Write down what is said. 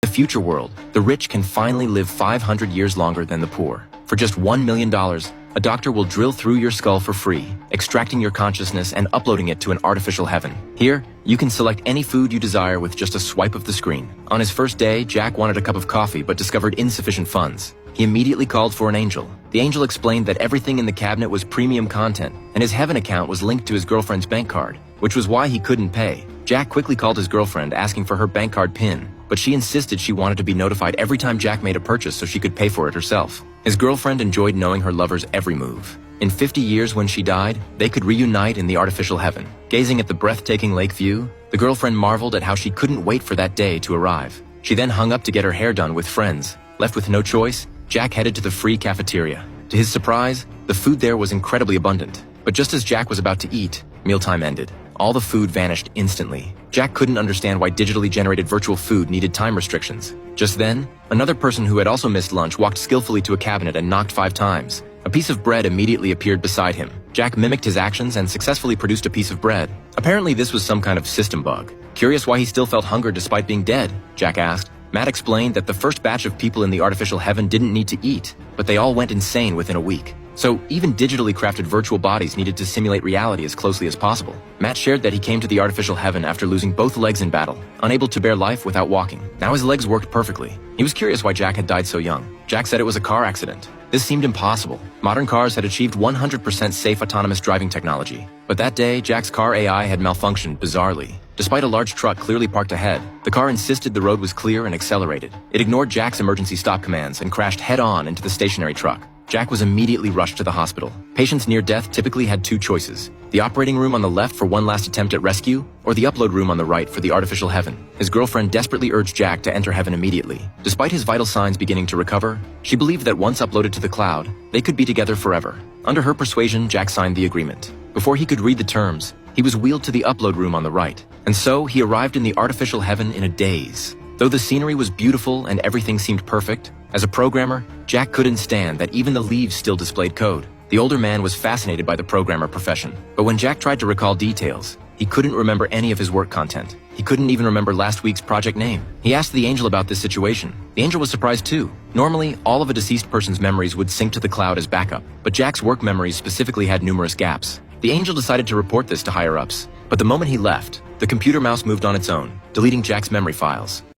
In the future world, the rich can finally live 500 years longer than the poor. For just $1 million, a doctor will drill through your skull for free, extracting your consciousness and uploading it to an artificial heaven. Here, you can select any food you desire with just a swipe of the screen. On his first day, Jack wanted a cup of coffee but discovered insufficient funds. He immediately called for an angel. The angel explained that everything in the cabinet was premium content, and his heaven account was linked to his girlfriend's bank card, which was why he couldn't pay. Jack quickly called his girlfriend asking for her bank card PIN, but she insisted she wanted to be notified every time Jack made a purchase so she could pay for it herself. His girlfriend enjoyed knowing her lover's every move. In 50 years when she died, they could reunite in the artificial heaven. Gazing at the breathtaking lake view, the girlfriend marveled at how she couldn't wait for that day to arrive. She then hung up to get her hair done with friends. Left with no choice, Jack headed to the free cafeteria. To his surprise, the food there was incredibly abundant. But just as Jack was about to eat, mealtime ended. All the food vanished instantly. Jack couldn't understand why digitally generated virtual food needed time restrictions. Just then, another person who had also missed lunch walked skillfully to a cabinet and knocked 5 times. A piece of bread immediately appeared beside him. Jack mimicked his actions and successfully produced a piece of bread. Apparently this was some kind of system bug. Curious why he still felt hunger despite being dead, Jack asked. Matt explained that the first batch of people in the artificial heaven didn't need to eat, but they all went insane within a week. So even digitally crafted virtual bodies needed to simulate reality as closely as possible. Matt shared that he came to the artificial heaven after losing both legs in battle, unable to bear life without walking. Now his legs worked perfectly. He was curious why Jack had died so young. Jack said it was a car accident. This seemed impossible. Modern cars had achieved 100% safe autonomous driving technology. But that day, Jack's car AI had malfunctioned bizarrely. Despite a large truck clearly parked ahead, the car insisted the road was clear and accelerated. It ignored Jack's emergency stop commands and crashed head-on into the stationary truck. Jack was immediately rushed to the hospital. Patients near death typically had 2 choices: the operating room on the left for one last attempt at rescue, or the upload room on the right for the artificial heaven. His girlfriend desperately urged Jack to enter heaven immediately. Despite his vital signs beginning to recover, she believed that once uploaded to the cloud, they could be together forever. Under her persuasion, Jack signed the agreement. Before he could read the terms, he was wheeled to the upload room on the right. And so he arrived in the artificial heaven in a daze. Though the scenery was beautiful and everything seemed perfect, as a programmer, Jack couldn't stand that even the leaves still displayed code. The older man was fascinated by the programmer profession, but when Jack tried to recall details, he couldn't remember any of his work content. He couldn't even remember last week's project name. He asked the angel about this situation. The angel was surprised too. Normally, all of a deceased person's memories would sync to the cloud as backup, but Jack's work memories specifically had numerous gaps. The angel decided to report this to higher-ups, but the moment he left, the computer mouse moved on its own, deleting Jack's memory files.